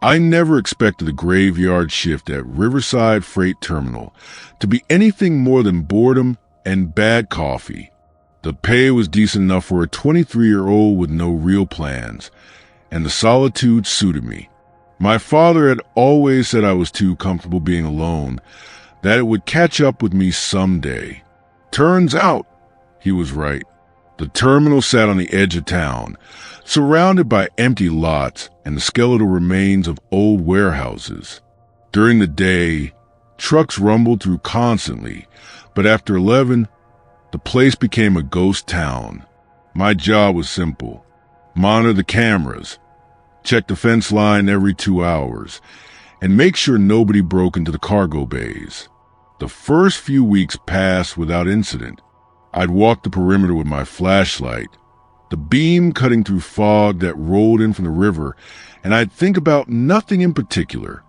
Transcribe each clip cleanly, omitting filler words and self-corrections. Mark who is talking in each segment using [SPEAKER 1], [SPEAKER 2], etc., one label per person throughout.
[SPEAKER 1] I never expected the graveyard shift at Riverside Freight Terminal to be anything more than boredom and bad coffee. The pay was decent enough for a 23-year-old with no real plans, and the solitude suited me. My father had always said I was too comfortable being alone, that it would catch up with me someday. Turns out, he was right. The terminal sat on the edge of town, surrounded by empty lots and the skeletal remains of old warehouses. During the day, trucks rumbled through constantly, but after 11, the place became a ghost town. My job was simple: monitor the cameras, check the fence line every 2 hours, and make sure nobody broke into the cargo bays. The first few weeks passed without incident. I'd walk the perimeter with my flashlight, the beam cutting through fog that rolled in from the river, and I'd think about nothing in particular.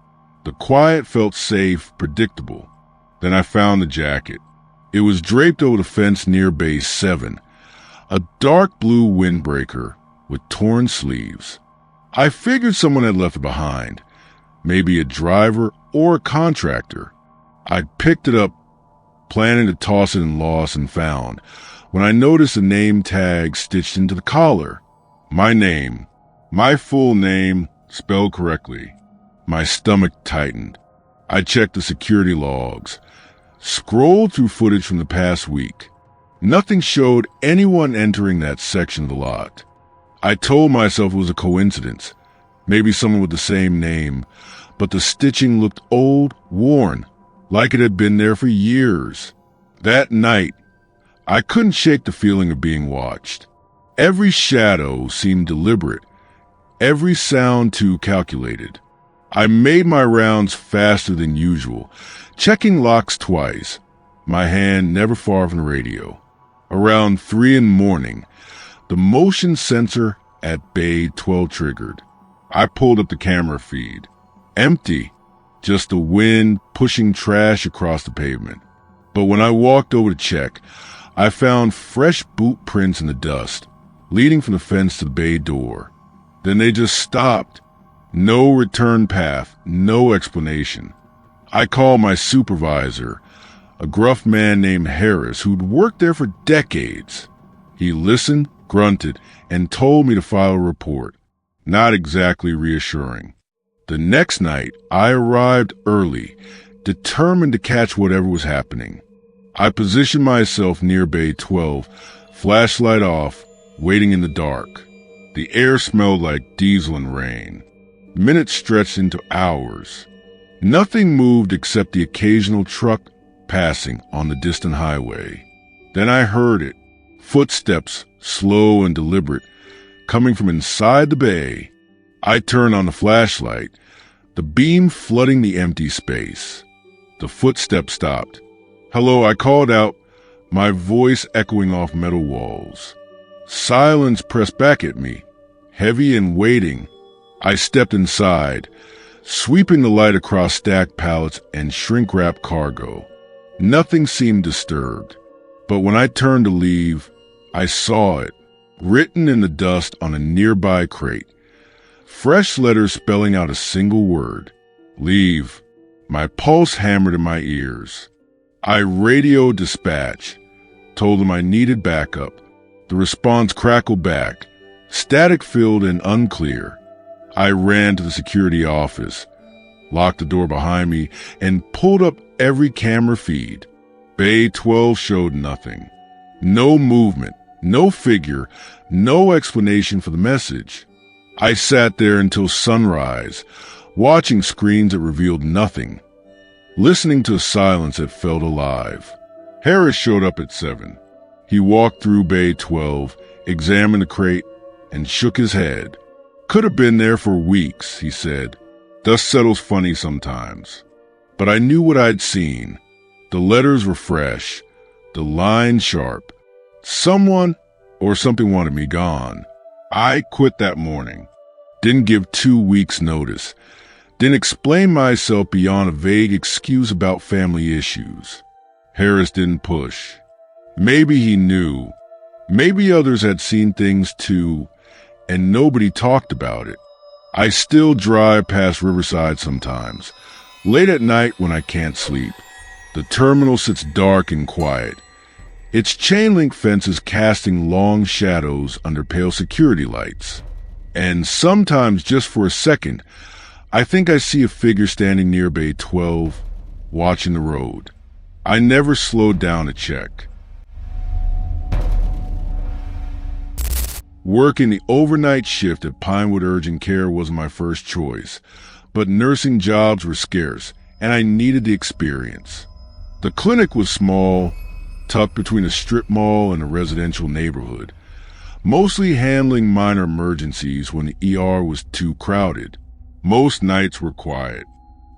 [SPEAKER 1] The quiet felt safe, predictable. Then I found the jacket. It was draped over the fence near Bay 7, a dark blue windbreaker with torn sleeves. I figured someone had left it behind, maybe a driver or a contractor. I picked it up, planning to toss it in lost and found, when I noticed a name tag stitched into the collar. My name, my full name, spelled correctly. My stomach tightened. I checked the security logs, scrolled through footage from the past week. Nothing showed anyone entering that section of the lot. I told myself it was a coincidence, maybe someone with the same name, but the stitching looked old, worn, like it had been there for years. That night, I couldn't shake the feeling of being watched. Every shadow seemed deliberate, every sound too calculated. I made my rounds faster than usual, checking locks twice, my hand never far from the radio. Around 3 in the morning, the motion sensor at Bay 12 triggered. I pulled up the camera feed. Empty. Just the wind pushing trash across the pavement. But when I walked over to check, I found fresh boot prints in the dust, leading from the fence to the bay door. Then they just stopped. No return path, no explanation. I called my supervisor, a gruff man named Harris who'd worked there for decades. He listened, grunted, and told me to file a report. Not exactly reassuring. The next night, I arrived early, determined to catch whatever was happening. I positioned myself near Bay 12, flashlight off, waiting in the dark. The air smelled like diesel and rain. Minutes stretched into hours. Nothing moved except the occasional truck passing on the distant highway. Then I heard it, footsteps, slow and deliberate, coming from inside the bay. I turned on the flashlight, the beam flooding the empty space. The footsteps stopped. "Hello," I called out, my voice echoing off metal walls. Silence pressed back at me, heavy and waiting. I stepped inside, sweeping the light across stacked pallets and shrink-wrapped cargo. Nothing seemed disturbed, but when I turned to leave, I saw it, written in the dust on a nearby crate. Fresh letters spelling out a single word: leave. My pulse hammered in my ears. I radioed dispatch, told them I needed backup. The response crackled back, static-filled and unclear. I ran to the security office, locked the door behind me, and pulled up every camera feed. Bay 12 showed nothing. No movement, no figure, no explanation for the message. I sat there until sunrise, watching screens that revealed nothing, listening to a silence that felt alive. Harris showed up at 7. He walked through Bay 12, examined the crate, and shook his head. "Could have been there for weeks," he said. "Dust settles funny sometimes." But I knew what I'd seen. The letters were fresh, the lines sharp. Someone or something wanted me gone. I quit that morning. Didn't give 2 weeks' notice. Didn't explain myself beyond a vague excuse about family issues. Harris didn't push. Maybe he knew. Maybe others had seen things too, and nobody talked about it. I still drive past Riverside sometimes, late at night when I can't sleep. The terminal sits dark and quiet, its chain-link fences casting long shadows under pale security lights. And sometimes, just for a second, I think I see a figure standing near Bay 12, watching the road. I never slowed down to check. Working the overnight shift at Pinewood Urgent Care was my first choice, but nursing jobs were scarce, and I needed the experience. The clinic was small, tucked between a strip mall and a residential neighborhood, mostly handling minor emergencies when the ER was too crowded. Most nights were quiet.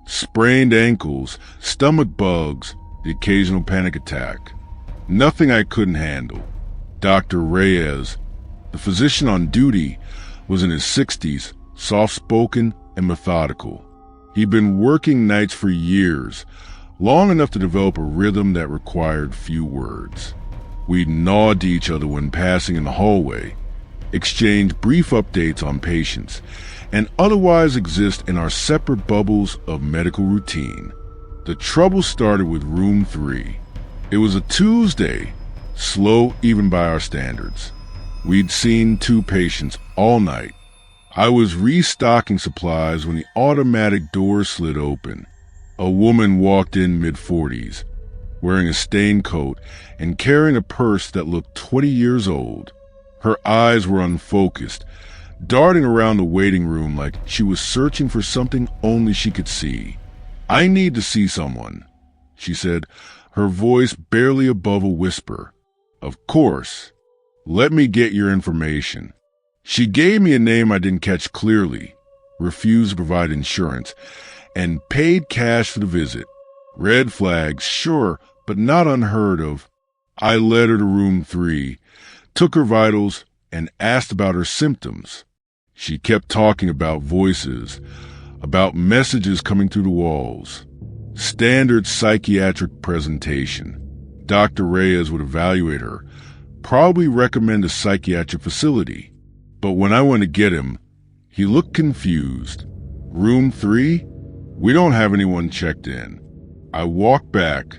[SPEAKER 1] Sprained ankles, stomach bugs, the occasional panic attack. Nothing I couldn't handle. Dr. Reyes, the physician on duty, was in his 60s, soft-spoken and methodical. He'd been working nights for years, long enough to develop a rhythm that required few words. We'd nod to each other when passing in the hallway, exchange brief updates on patients, and otherwise exist in our separate bubbles of medical routine. The trouble started with room 3. It was a Tuesday, slow even by our standards. We'd seen 2 patients all night. I was restocking supplies when the automatic door slid open. A woman walked in mid-40s, wearing a stained coat and carrying a purse that looked 20 years old. Her eyes were unfocused, darting around the waiting room like she was searching for something only she could see. "I need to see someone," she said, her voice barely above a whisper. "Of course. Let me get your information." She gave me a name I didn't catch clearly, refused to provide insurance, and paid cash for the visit. Red flags, sure, but not unheard of. I led her to room 3, took her vitals, and asked about her symptoms. She kept talking about voices, about messages coming through the walls. Standard psychiatric presentation. Dr. Reyes would evaluate her, probably recommend a psychiatric facility. But when I went to get him, he looked confused. "Room 3? We don't have anyone checked in." I walked back.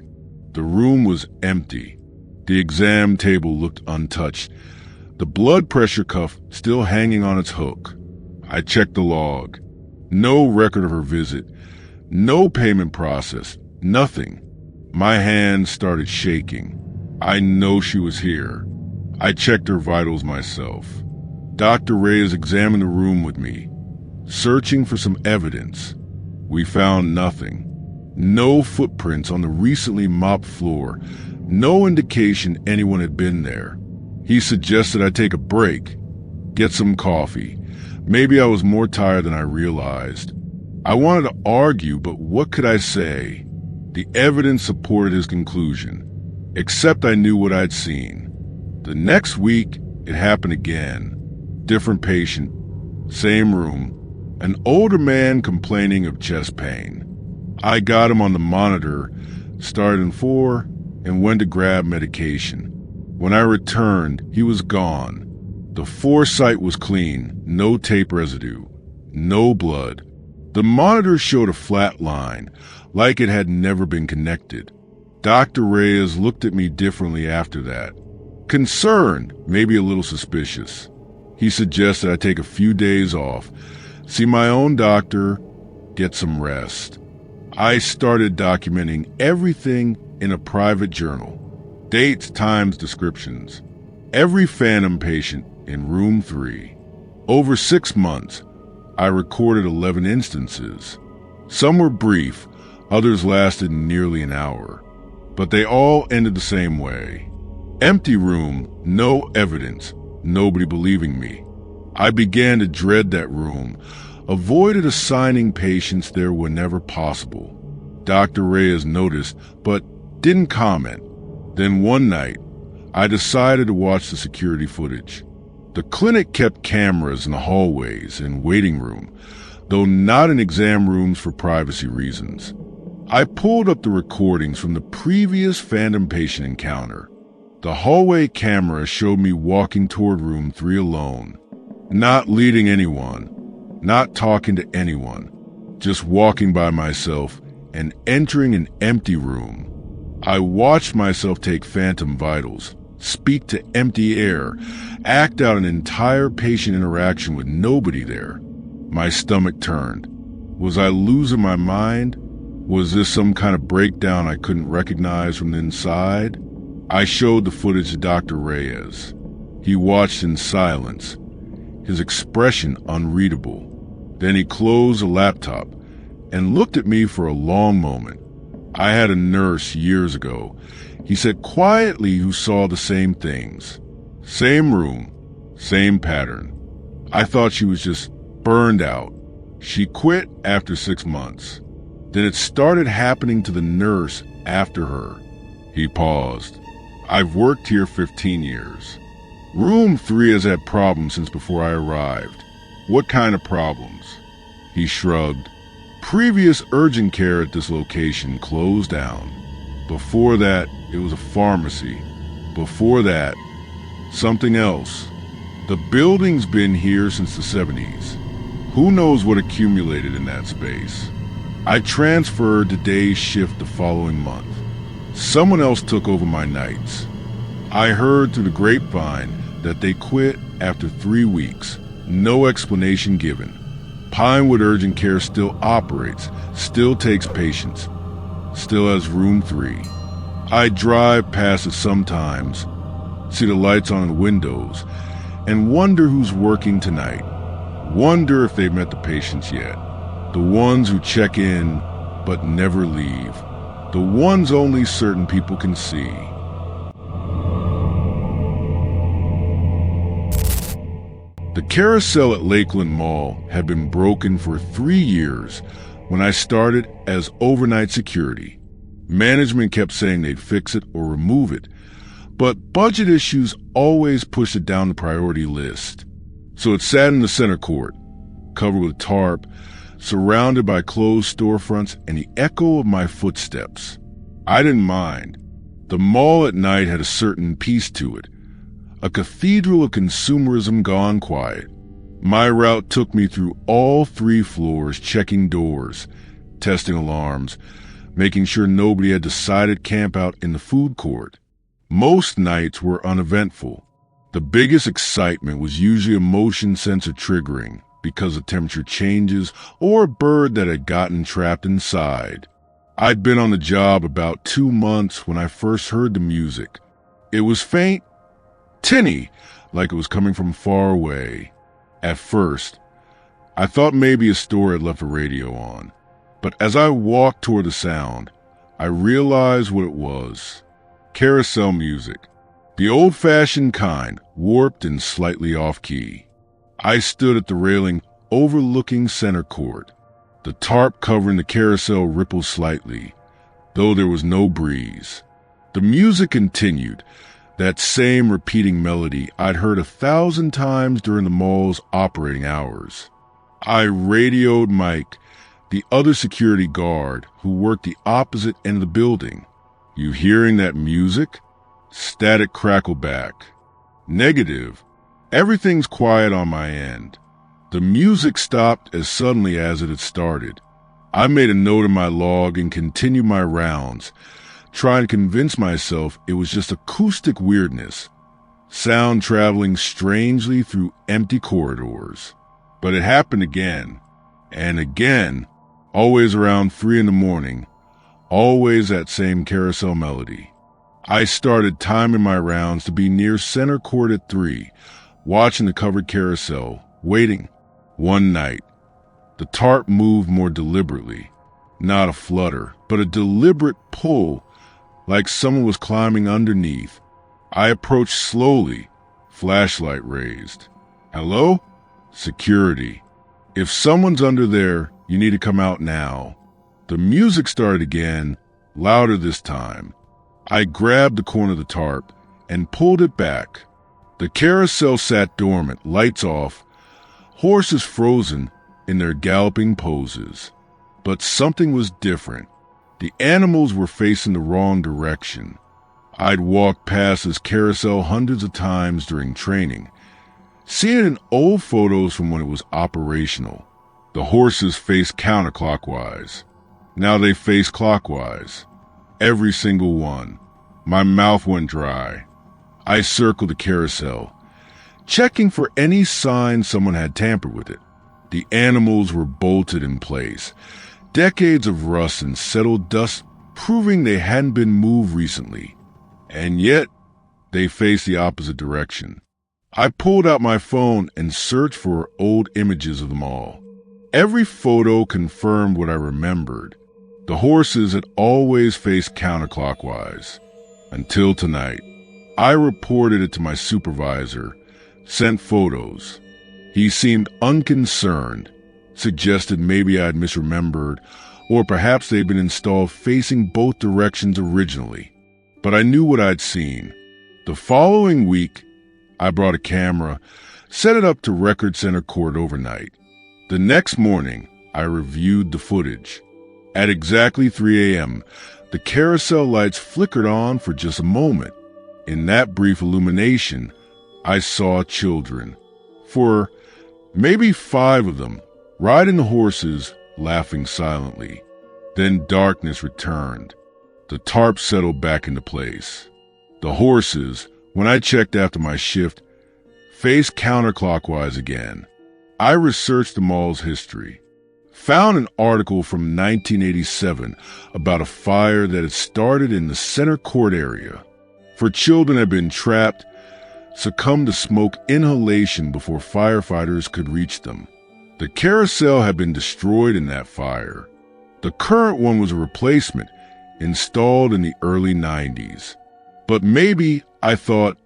[SPEAKER 1] The room was empty. The exam table looked untouched, the blood pressure cuff still hanging on its hook. I checked the log. No record of her visit, no payment process, nothing. My hands started shaking. I know she was here. I checked her vitals myself. Dr. Reyes examined the room with me, searching for some evidence. We found nothing. No footprints on the recently mopped floor, no indication anyone had been there. He suggested I take a break, get some coffee. Maybe I was more tired than I realized. I wanted to argue, but what could I say? The evidence supported his conclusion, except I knew what I'd seen. The next week, it happened again. Different patient, same room, an older man complaining of chest pain. I got him on the monitor, started in 4, and went to grab medication. When I returned, he was gone. The foresight was clean, no tape residue, no blood. The monitor showed a flat line, like it had never been connected. Dr. Reyes looked at me differently after that. Concerned, maybe a little suspicious. He suggested I take a few days off, see my own doctor, get some rest. I started documenting everything in a private journal. Dates, times, descriptions. Every phantom patient in room 3. Over 6 months, I recorded 11 instances. Some were brief, others lasted nearly an hour. But they all ended the same way. Empty room, no evidence, nobody believing me. I began to dread that room, avoided assigning patients there whenever possible. Dr. Reyes noticed, but didn't comment. Then one night, I decided to watch the security footage. The clinic kept cameras in the hallways and waiting room, though not in exam rooms for privacy reasons. I pulled up the recordings from the previous phantom patient encounter. The hallway camera showed me walking toward room 3 alone, not leading anyone, not talking to anyone, just walking by myself and entering an empty room. I watched myself take phantom vitals, speak to empty air, act out an entire patient interaction with nobody there. My stomach turned. Was I losing my mind? Was this some kind of breakdown I couldn't recognize from the inside? I showed the footage to Dr. Reyes. He watched in silence, his expression unreadable. Then he closed the laptop and looked at me for a long moment. I had a nurse years ago, he said quietly, who saw the same things. Same room, same pattern. I thought she was just burned out. She quit after 6 months. Then it started happening to the nurse after her. He paused. I've worked here 15 years. Room 3 has had problems since before I arrived. What kind of problems? He shrugged. Previous urgent care at this location closed down. Before that, it was a pharmacy. Before that, something else. The building's been here since the 70s. Who knows what accumulated in that space? I transferred to day's shift the following month. Someone else took over my nights. I heard through the grapevine that they quit after 3 weeks. No explanation given. Pinewood Urgent Care still operates, still takes patients, still has room 3. I drive past it sometimes, see the lights on the windows, and wonder who's working tonight. Wonder if they've met the patients yet. The ones who check in but never leave. The ones only certain people can see. The carousel at Lakeland Mall had been broken for 3 years when I started as overnight security. Management kept saying they'd fix it or remove it, but budget issues always pushed it down the priority list. So it sat in the center court, covered with tarp, surrounded by closed storefronts and the echo of my footsteps. I didn't mind. The mall at night had a certain peace to it, a cathedral of consumerism gone quiet. My route took me through all 3 floors, checking doors, testing alarms, making sure nobody had decided camp out in the food court. Most nights were uneventful. The biggest excitement was usually a motion sensor triggering because of temperature changes or a bird that had gotten trapped inside. I'd been on the job about 2 months when I first heard the music. It was faint, tinny, like it was coming from far away. At first, I thought maybe a store had left a radio on, but as I walked toward the sound, I realized what it was. Carousel music. The old-fashioned kind, warped and slightly off-key. I stood at the railing overlooking center court. The tarp covering the carousel rippled slightly, though there was no breeze. The music continued, that same repeating melody I'd heard 1,000 times during the mall's operating hours. I radioed Mike, the other security guard who worked the opposite end of the building. You hearing that music? Static crackle back. Negative. Everything's quiet on my end. The music stopped as suddenly as it had started. I made a note in my log and continued my rounds, trying to convince myself it was just acoustic weirdness, sound traveling strangely through empty corridors. But it happened again, and again, always around 3 in the morning, always that same carousel melody. I started timing my rounds to be near center court at 3, watching the covered carousel, waiting. One night, the tarp moved more deliberately, not a flutter, but a deliberate pull, like someone was climbing underneath. I approached slowly, flashlight raised. Hello? Security. If someone's under there, you need to come out now. The music started again, louder this time. I grabbed the corner of the tarp and pulled it back. The carousel sat dormant, lights off, horses frozen in their galloping poses. But something was different. The animals were facing the wrong direction. I'd walked past this carousel hundreds of times during training, seeing it in old photos from when it was operational. The horses faced counterclockwise. Now they face clockwise. Every single one. My mouth went dry. I circled the carousel, checking for any sign someone had tampered with it. The animals were bolted in place. Decades of rust and settled dust proving they hadn't been moved recently. And yet, they faced the opposite direction. I pulled out my phone and searched for old images of them all. Every photo confirmed what I remembered. The horses had always faced counterclockwise. Until tonight. I reported it to my supervisor, sent photos. He seemed unconcerned, suggested maybe I'd misremembered, or perhaps they'd been installed facing both directions originally. But I knew what I'd seen. The following week, I brought a camera, set it up to Record Center Court overnight. The next morning, I reviewed the footage. At exactly 3 a.m., the carousel lights flickered on for just a moment. In that brief illumination, I saw children. For maybe 5 of them, riding the horses, laughing silently. Then darkness returned. The tarp settled back into place. The horses, when I checked after my shift, faced counterclockwise again. I researched the mall's history. Found an article from 1987 about a fire that had started in the center court area. For children had been trapped, succumbed to smoke inhalation before firefighters could reach them. The carousel had been destroyed in that fire. The current one was a replacement, installed in the early 90s. But maybe, I thought,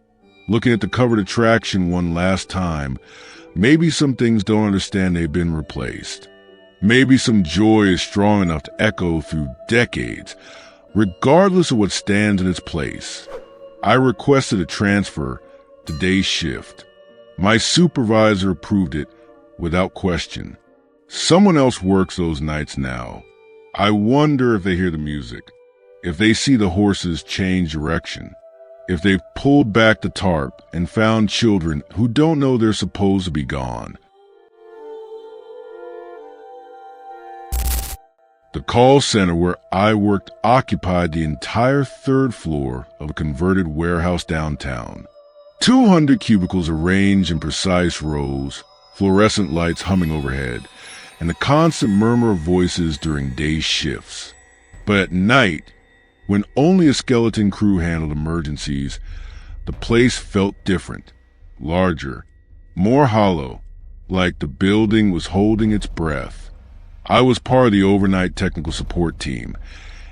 [SPEAKER 1] looking at the covered attraction one last time, maybe some things don't understand they've been replaced. Maybe some joy is strong enough to echo through decades, regardless of what stands in its place. I requested a transfer to day shift. My supervisor approved it without question. Someone else works those nights now. I wonder if they hear the music, if they see the horses change direction, if they've pulled back the tarp and found children who don't know they're supposed to be gone. The call center where I worked occupied the entire 3rd floor of a converted warehouse downtown. 200 cubicles arranged in precise rows, fluorescent lights humming overhead, and the constant murmur of voices during day shifts. But at night, when only a skeleton crew handled emergencies, the place felt different, larger, more hollow, like the building was holding its breath. I was part of the overnight technical support team,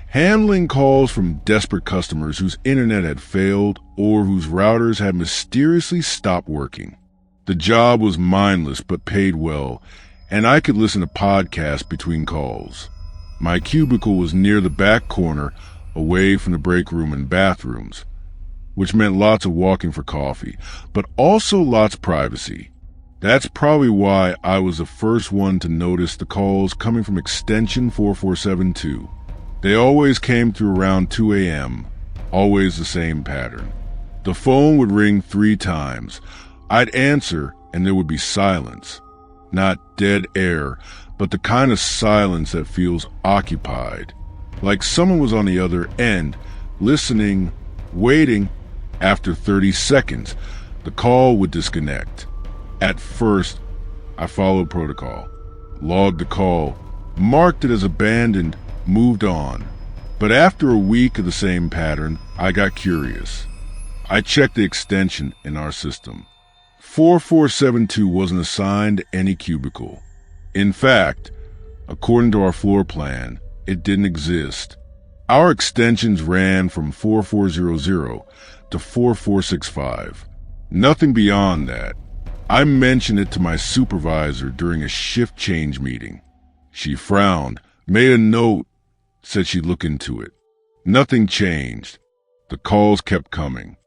[SPEAKER 1] handling calls from desperate customers whose internet had failed or whose routers had mysteriously stopped working. The job was mindless but paid well, and I could listen to podcasts between calls. My cubicle was near the back corner, away from the break room and bathrooms, which meant lots of walking for coffee, but also lots of privacy. That's probably why I was the first one to notice the calls coming from extension 4472. They always came through around 2 a.m., always the same pattern. The phone would ring 3 times. I'd answer and there would be silence. Not dead air, but the kind of silence that feels occupied. Like someone was on the other end, listening, waiting. After 30 seconds, the call would disconnect. At first, I followed protocol, logged the call, marked it as abandoned, moved on. But after a week of the same pattern, I got curious. I checked the extension in our system. 4472 wasn't assigned to any cubicle. In fact, according to our floor plan, it didn't exist. Our extensions ran from 4400 to 4465. Nothing beyond that. I mentioned it to my supervisor during a shift change meeting. She frowned, made a note, said she'd look into it. Nothing changed. The calls kept coming.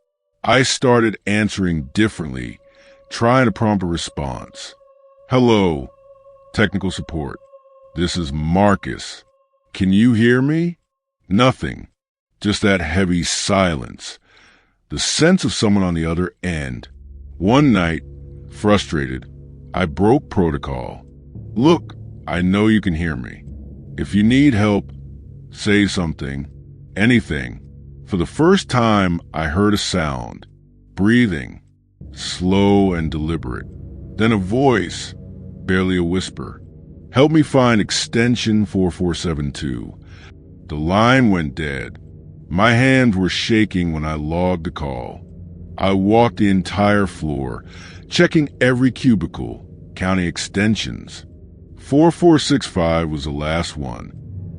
[SPEAKER 1] I started answering differently, trying to prompt a response. Hello, technical support. This is Marcus. Can you hear me? Nothing. Just that heavy silence. The sense of someone on the other end. One night, frustrated, I broke protocol. Look, I know you can hear me. If you need help, say something, anything. For the first time, I heard a sound, breathing, slow and deliberate. Then a voice, barely a whisper. Help me find extension 4472. The line went dead. My hands were shaking when I logged the call. I walked the entire floor, checking every cubicle, counting extensions. 4465 was the last one.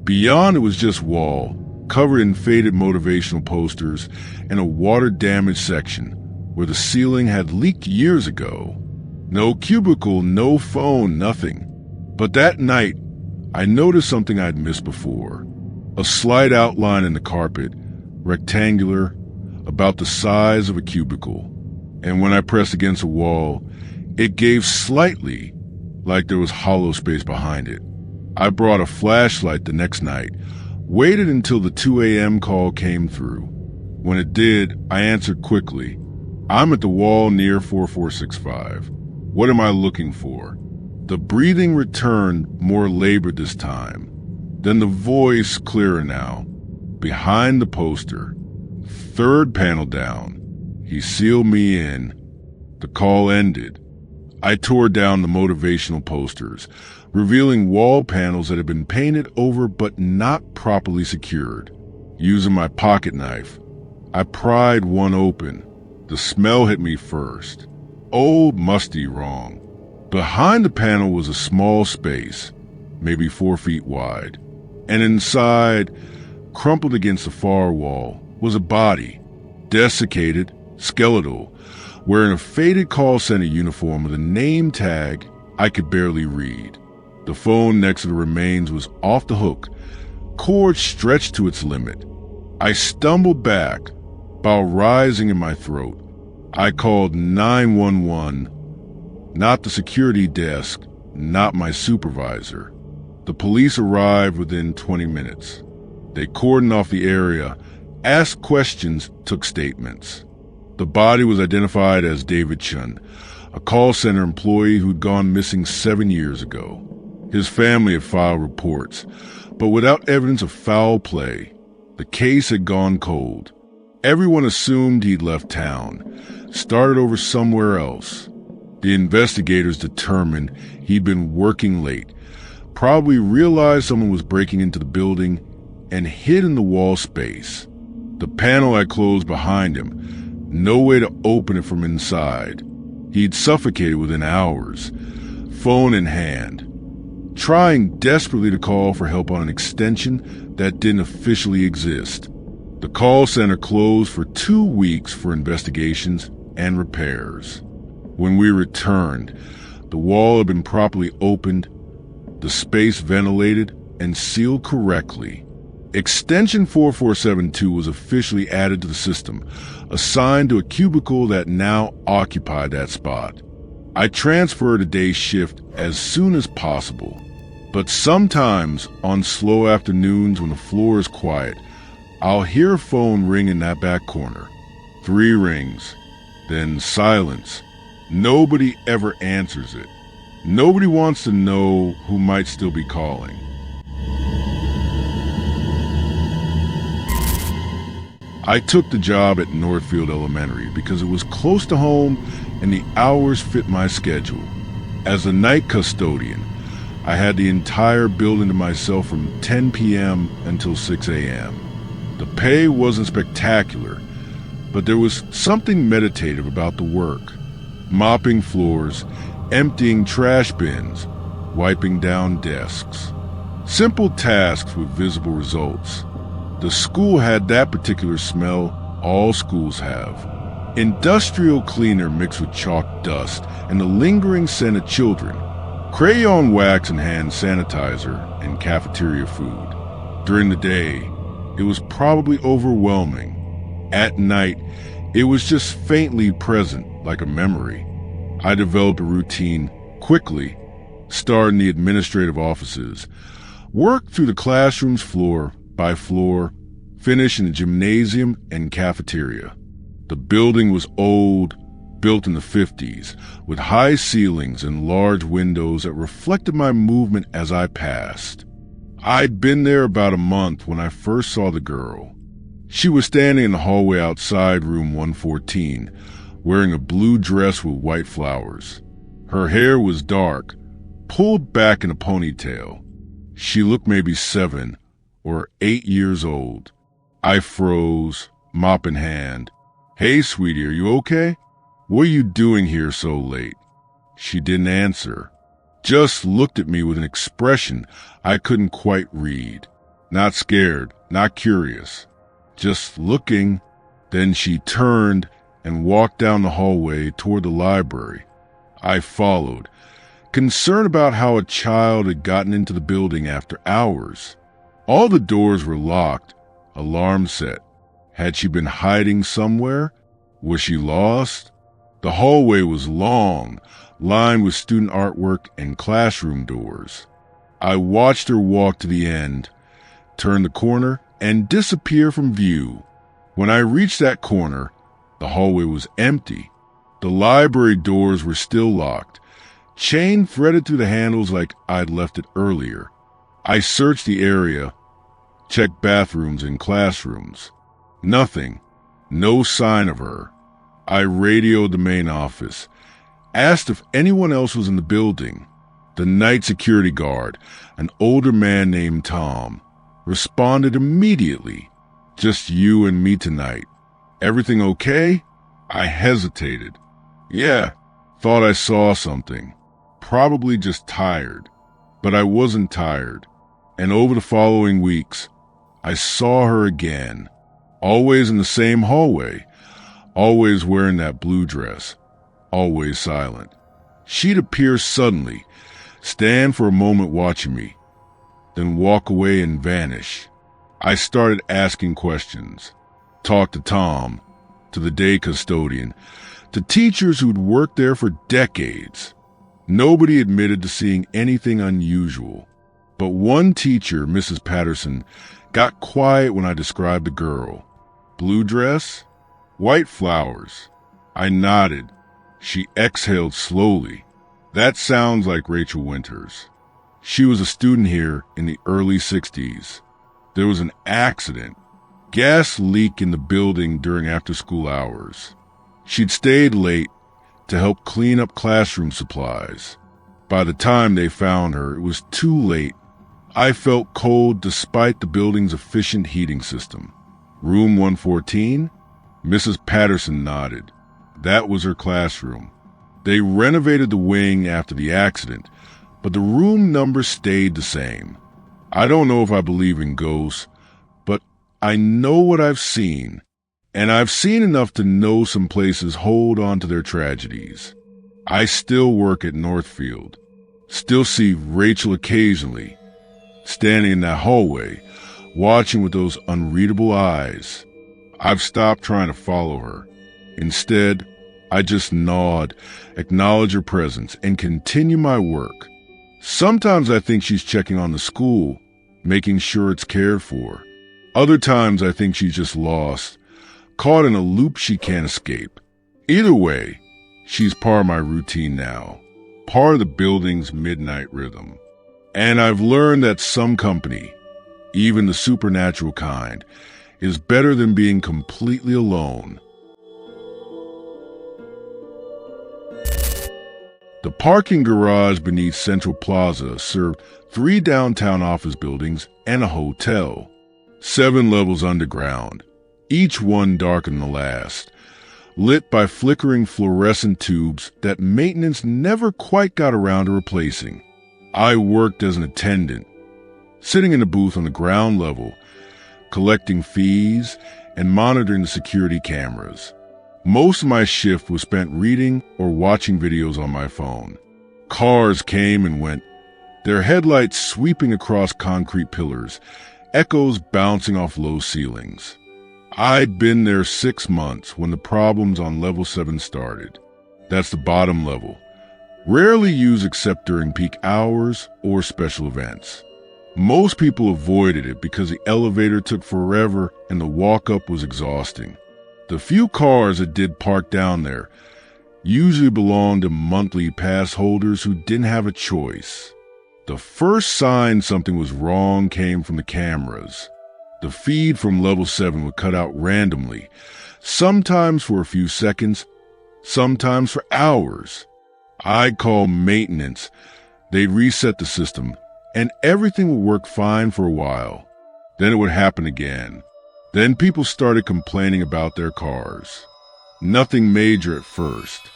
[SPEAKER 1] Beyond it was just wall, covered in faded motivational posters and a water-damaged section where the ceiling had leaked years ago. No cubicle, no phone, nothing. But that night, I noticed something I'd missed before. A slight outline in the carpet, rectangular, about the size of a cubicle. And when I pressed against a wall, it gave slightly, like there was hollow space behind it. I brought a flashlight the next night, waited until the 2 a.m. call came through. When it did, I answered quickly. I'm at the wall near 4465. What am I looking for? The breathing returned, more labored this time. Then the voice, clearer now. Behind the poster. Third panel down. He sealed me in. The call ended. I tore down the motivational posters, revealing wall panels that had been painted over but not properly secured. Using my pocket knife, I pried one open. The smell hit me first. Old, musty, wrong. Behind the panel was a small space, maybe 4 feet wide, and inside, crumpled against the far wall, was a body, desiccated, skeletal, wearing a faded call center uniform with a name tag I could barely read. The phone next to the remains was off the hook, cord stretched to its limit. I stumbled back, bile rising in my throat. I called 911, not the security desk, not my supervisor. The police arrived within 20 minutes. They cordoned off the area, asked questions, took statements. The body was identified as David Chun, a call center employee who'd gone missing 7 years ago. His family had filed reports, but without evidence of foul play, the case had gone cold. Everyone assumed he'd left town, started over somewhere else. The investigators determined he'd been working late, probably realized someone was breaking into the building, and hid in the wall space. The panel I closed behind him, no way to open it from inside. He'd suffocated within hours, phone in hand, trying desperately to call for help on an extension that didn't officially exist. The call center closed for 2 weeks for investigations and repairs. When we returned, the wall had been properly opened, the space ventilated and sealed correctly. Extension 4472 was officially added to the system, assigned to a cubicle that now occupied that spot. I transferred a day shift as soon as possible, but sometimes on slow afternoons when the floor is quiet, I'll hear a phone ring in that back corner. 3 rings, then silence. Nobody ever answers it. Nobody wants to know who might still be calling. I took the job at Northfield Elementary because it was close to home and the hours fit my schedule. As a night custodian, I had the entire building to myself from 10 p.m. until 6 a.m. The pay wasn't spectacular, but there was something meditative about the work. Mopping floors, emptying trash bins, wiping down desks. Simple tasks with visible results. The school had that particular smell all schools have. Industrial cleaner mixed with chalk dust and the lingering scent of children. Crayon wax and hand sanitizer and cafeteria food. During the day, it was probably overwhelming. At night, it was just faintly present, like a memory. I developed a routine quickly, start in the administrative offices, work through the classrooms floor by floor, finish in the gymnasium and cafeteria. The building was old, built in the 50s, with high ceilings and large windows that reflected my movement as I passed. I'd been there about a month when I first saw the girl. She was standing in the hallway outside room 114, wearing a blue dress with white flowers. Her hair was dark, pulled back in a ponytail. She looked maybe 7 or 8 years old. I froze, mop in hand. "Hey, sweetie, are you okay? What are you doing here so late?" She didn't answer, just looked at me with an expression I couldn't quite read. Not scared, not curious, just looking. Then she turned and walked down the hallway toward the library. I followed, concerned about how a child had gotten into the building after hours. All the doors were locked, alarm set. Had she been hiding somewhere? Was she lost? The hallway was long, lined with student artwork and classroom doors. I watched her walk to the end, turn the corner, and disappear from view. When I reached that corner, the hallway was empty. The library doors were still locked, chain threaded through the handles like I'd left it earlier. I searched the area, checked bathrooms and classrooms. Nothing. No sign of her. I radioed the main office, asked if anyone else was in the building. The night security guard, an older man named Tom, responded immediately. "Just you and me tonight. Everything okay?" I hesitated. "Yeah, thought I saw something. Probably just tired." But I wasn't tired. And over the following weeks, I saw her again. Always in the same hallway. Always wearing that blue dress. Always silent. She'd appear suddenly, stand for a moment watching me, then walk away and vanish. I started asking questions. Talked to Tom, to the day custodian, to teachers who'd worked there for decades. Nobody admitted to seeing anything unusual. But one teacher, Mrs. Patterson, got quiet when I described the girl. Blue dress? White flowers. I nodded. She exhaled slowly. "That sounds like Rachel Winters. She was a student here in the early 60s. There was an accident. Gas leak in the building during after-school hours. She'd stayed late to help clean up classroom supplies. By the time they found her, it was too late. I felt cold despite the building's efficient heating system. Room 114? Mrs. Patterson nodded. That was her classroom. They renovated the wing after the accident, but the room number stayed the same. I don't know if I believe in ghosts, but I know what I've seen, and I've seen enough to know some places hold on to their tragedies. I still work at Northfield, still see Rachel occasionally, standing in that hallway, watching with those unreadable eyes. I've stopped trying to follow her. Instead, I just nod, acknowledge her presence, and continue my work. Sometimes I think she's checking on the school, making sure it's cared for. Other times I think she's just lost, caught in a loop she can't escape. Either way, she's part of my routine now, part of the building's midnight rhythm. And I've learned that some company, even the supernatural kind, is better than being completely alone. The parking garage beneath Central Plaza served 3 downtown office buildings and a hotel, 7 levels underground, each one darker than the last, lit by flickering fluorescent tubes that maintenance never quite got around to replacing. I worked as an attendant, sitting in a booth on the ground level, collecting fees and monitoring the security cameras. Most of my shift was spent reading or watching videos on my phone. Cars came and went, their headlights sweeping across concrete pillars, echoes bouncing off low ceilings. I'd been there 6 months when the problems on level 7 started. That's the bottom level, rarely used except during peak hours or special events. Most people avoided it because the elevator took forever and the walk-up was exhausting. The few cars that did park down there usually belonged to monthly pass holders who didn't have a choice. The first sign something was wrong came from the cameras. The feed from level 7 would cut out randomly, sometimes for a few seconds, sometimes for hours. I'd call maintenance. They'd reset the system, and everything would work fine for a while. Then it would happen again. Then people started complaining about their cars. Nothing major at first.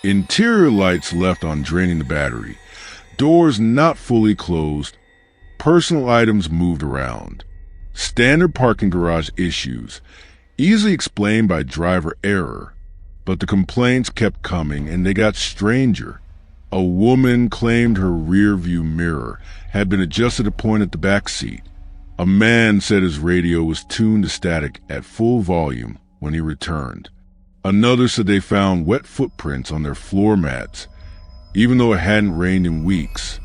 [SPEAKER 1] Interior lights left on, draining the battery. Doors not fully closed. Personal items moved around. Standard parking garage issues, easily explained by driver error. But the complaints kept coming, and they got stranger. A woman claimed her rear view mirror had been adjusted to point at the back seat. A man said his radio was tuned to static at full volume when he returned. Another said they found wet footprints on their floor mats, even though it hadn't rained in weeks.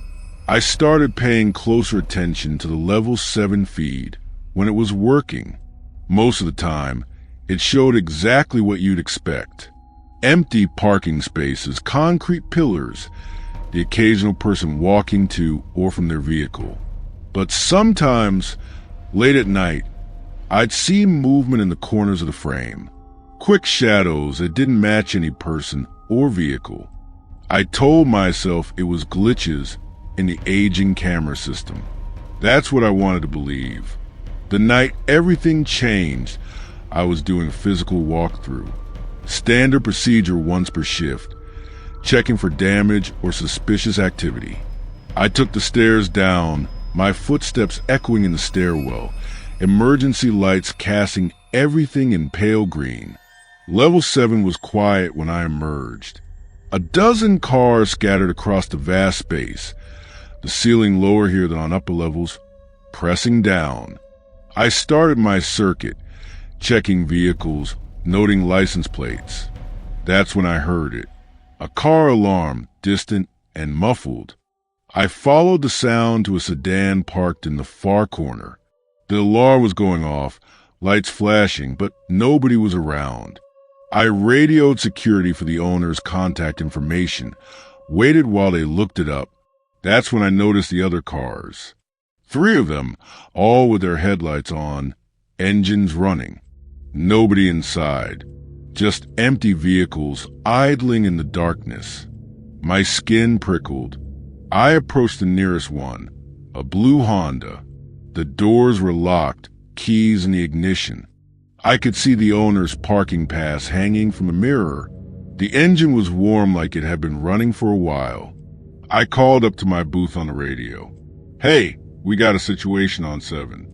[SPEAKER 1] I started paying closer attention to the level 7 feed when it was working. Most of the time, it showed exactly what you'd expect. Empty parking spaces, concrete pillars, the occasional person walking to or from their vehicle. But sometimes, late at night, I'd see movement in the corners of the frame. Quick shadows that didn't match any person or vehicle. I told myself it was glitches in the aging camera system. That's what I wanted to believe. The night everything changed, I was doing a physical walkthrough. Standard procedure once per shift, checking for damage or suspicious activity. I took the stairs down, my footsteps echoing in the stairwell, emergency lights casting everything in pale green. Level 7 was quiet when I emerged. A dozen cars scattered across the vast space, the ceiling lower here than on upper levels, pressing down. I started my circuit, checking vehicles, noting license plates. That's when I heard it. A car alarm, distant and muffled. I followed the sound to a sedan parked in the far corner. The alarm was going off, lights flashing, but nobody was around. I radioed security for the owner's contact information, waited while they looked it up. That's when I noticed the other cars. 3 of them, all with their headlights on, engines running. Nobody inside, just empty vehicles idling in the darkness. My skin prickled. I approached the nearest one, a blue Honda. The doors were locked, keys in the ignition. I could see the owner's parking pass hanging from a mirror. The engine was warm like it had been running for a while. I called up to my booth on the radio. "Hey, we got a situation on 7.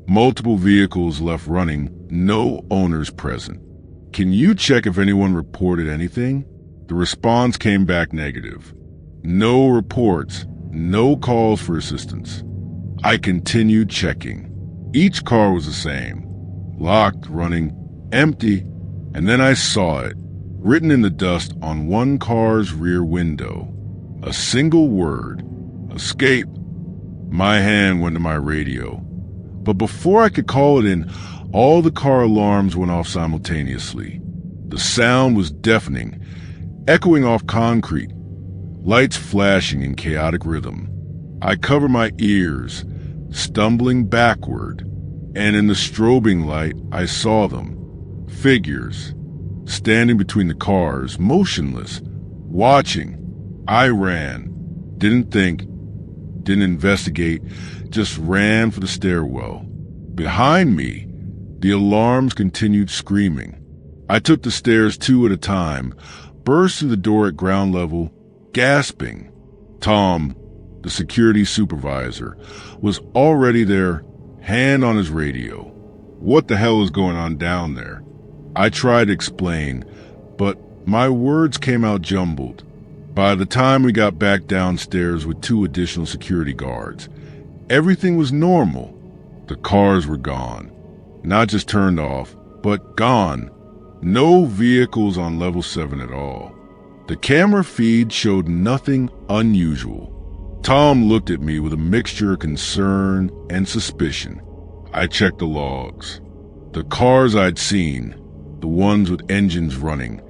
[SPEAKER 1] Multiple vehicles left running, no owners present. Can you check if anyone reported anything?" The response came back negative. No reports, no calls for assistance. I continued checking. Each car was the same. Locked, running, empty, and then I saw it, written in the dust on one car's rear window. A single word, escape. My hand went to my radio. But before I could call it in, all the car alarms went off simultaneously. The sound was deafening, echoing off concrete, lights flashing in chaotic rhythm. I covered my ears, stumbling backward, and in the strobing light, I saw them. Figures, standing between the cars, motionless, watching. I ran, didn't think, didn't investigate, just ran for the stairwell. Behind me, the alarms continued screaming. I took the stairs 2 at a time, burst through the door at ground level, gasping. Tom, the security supervisor, was already there, hand on his radio. "What the hell is going on down there?" I tried to explain, but my words came out jumbled. By the time we got back downstairs with 2 additional security guards, everything was normal. The cars were gone. Not just turned off, but gone. No vehicles on level 7 at all. The camera feed showed nothing unusual. Tom looked at me with a mixture of concern and suspicion. I checked the logs. The cars I'd seen, the ones with engines running,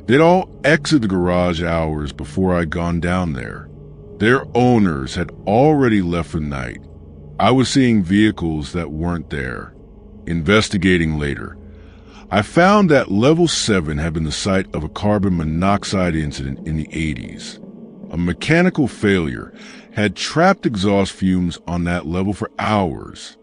[SPEAKER 1] They'd all exit the garage hours before I'd gone down there. Their owners had already left for the night. I was seeing vehicles that weren't there. Investigating later, I found that level 7 had been the site of a carbon monoxide incident in the 80s. A mechanical failure had trapped exhaust fumes on that level for hours.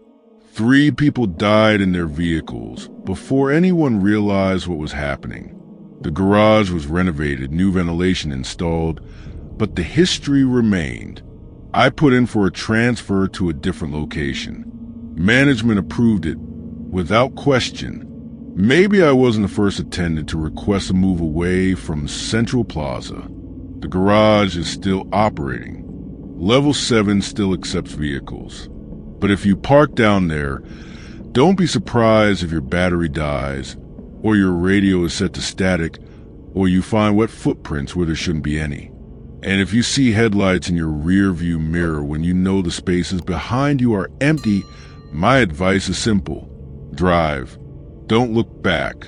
[SPEAKER 1] 3 people died in their vehicles before anyone realized what was happening. The garage was renovated, new ventilation installed, but the history remained. I put in for a transfer to a different location. Management approved it without question. Maybe I wasn't the first attendant to request a move away from Central Plaza. The garage is still operating. Level 7 still accepts vehicles. But if you park down there, don't be surprised if your battery dies, or your radio is set to static, or you find wet footprints where there shouldn't be any. And if you see headlights in your rear view mirror when you know the spaces behind you are empty, my advice is simple. Drive. Don't look back.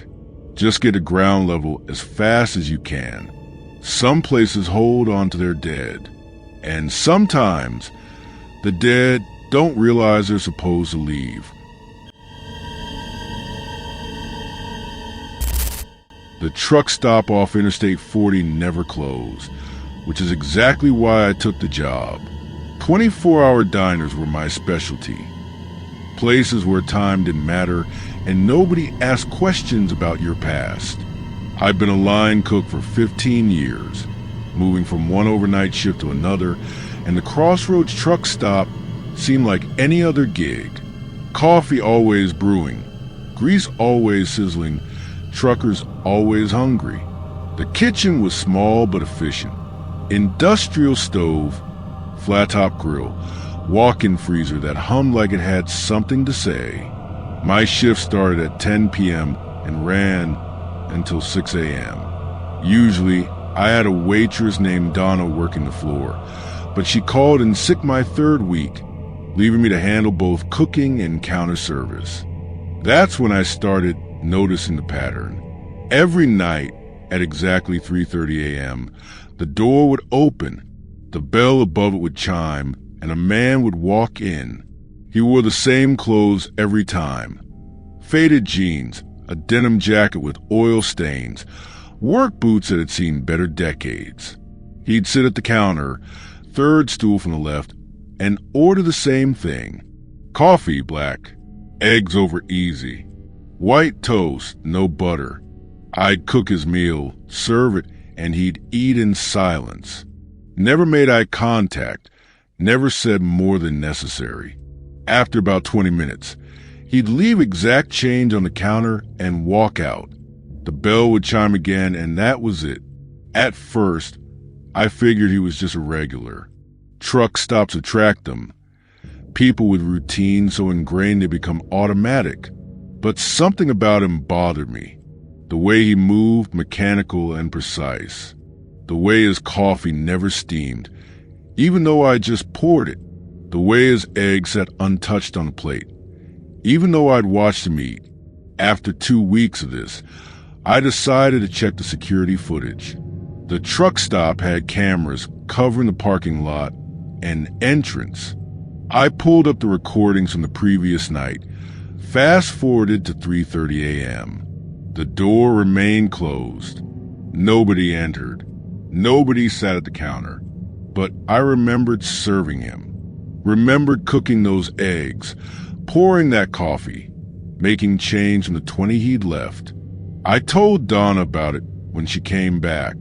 [SPEAKER 1] Just get to ground level as fast as you can. Some places hold on to their dead. And sometimes the dead don't realize they're supposed to leave. The truck stop off Interstate 40 never closed, which is exactly why I took the job. 24-hour diners were my specialty. Places where time didn't matter and nobody asked questions about your past. I've been a line cook for 15 years, moving from one overnight shift to another, and the Crossroads truck stop seemed like any other gig. Coffee always brewing, grease always sizzling, truckers always hungry. The kitchen was small but efficient. Industrial stove, flat-top grill, walk-in freezer that hummed like it had something to say. My shift started at 10 p.m. and ran until 6 a.m. Usually, I had a waitress named Donna working the floor, but she called in sick my 3rd week, leaving me to handle both cooking and counter service. That's when I started noticing the pattern. Every night at exactly 3:30 a.m., the door would open, the bell above it would chime, and a man would walk in. He wore the same clothes every time. Faded jeans, a denim jacket with oil stains, work boots that had seen better decades. He'd sit at the counter, 3rd stool from the left, and order the same thing. Coffee, black. Eggs over easy. White toast, no butter. I'd cook his meal, serve it, and he'd eat in silence. Never made eye contact, never said more than necessary. After about 20 minutes, he'd leave exact change on the counter and walk out. The bell would chime again, and that was it. At first, I figured he was just a regular. Truck stops attract them. People with routine so ingrained they become automatic. But something about him bothered me. The way he moved, mechanical and precise. The way his coffee never steamed, even though I just poured it. The way his eggs sat untouched on the plate, even though I'd watched him eat. After 2 weeks of this, I decided to check the security footage. The truck stop had cameras covering the parking lot and entrance. I pulled up the recordings from the previous night, fast-forwarded to 3:30 a.m. The door remained closed. Nobody entered. Nobody sat at the counter. But I remembered serving him. Remembered cooking those eggs, pouring that coffee, making change from the 20 he'd left. I told Donna about it when she came back.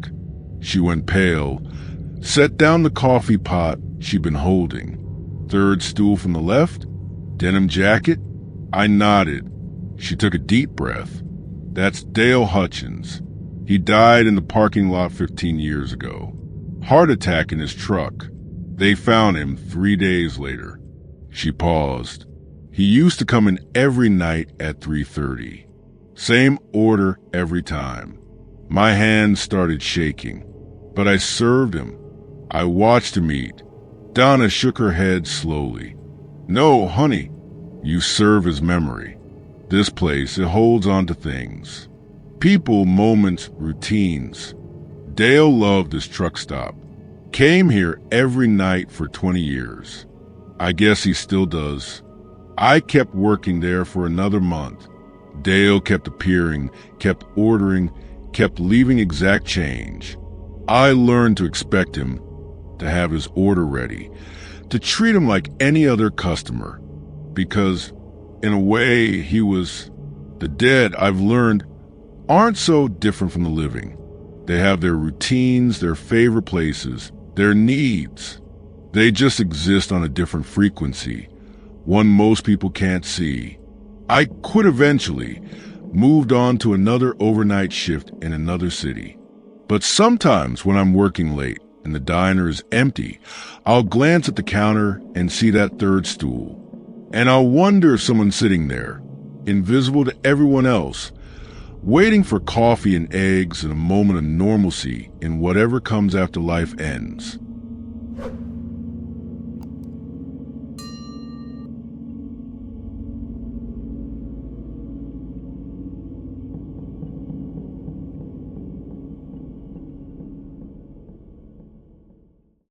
[SPEAKER 1] She went pale, set down the coffee pot she'd been holding. 3rd stool from the left, denim jacket. I nodded. She took a deep breath. That's Dale Hutchins. He died in the parking lot 15 years ago. Heart attack in his truck. They found him 3 days later. She paused. He used to come in every night at 3:30. Same order every time. My hands started shaking, but I served him. I watched him eat. Donna shook her head slowly. No, honey, you serve his memory. This place, it holds on to things. People, moments, routines. Dale loved his truck stop. Came here every night for 20 years. I guess he still does. I kept working there for another month. Dale kept appearing, kept ordering, kept leaving exact change. I learned to expect him, to have his order ready, to treat him like any other customer. Because, in a way, he was... The dead, I've learned, aren't so different from the living. They have their routines, their favorite places, their needs. They just exist on a different frequency, one most people can't see. I quit eventually, moved on to another overnight shift in another city. But sometimes when I'm working late and the diner is empty, I'll glance at the counter and see that third stool. And I'll wonder if someone's sitting there, invisible to everyone else, waiting for coffee and eggs and a moment of normalcy in whatever comes after life ends.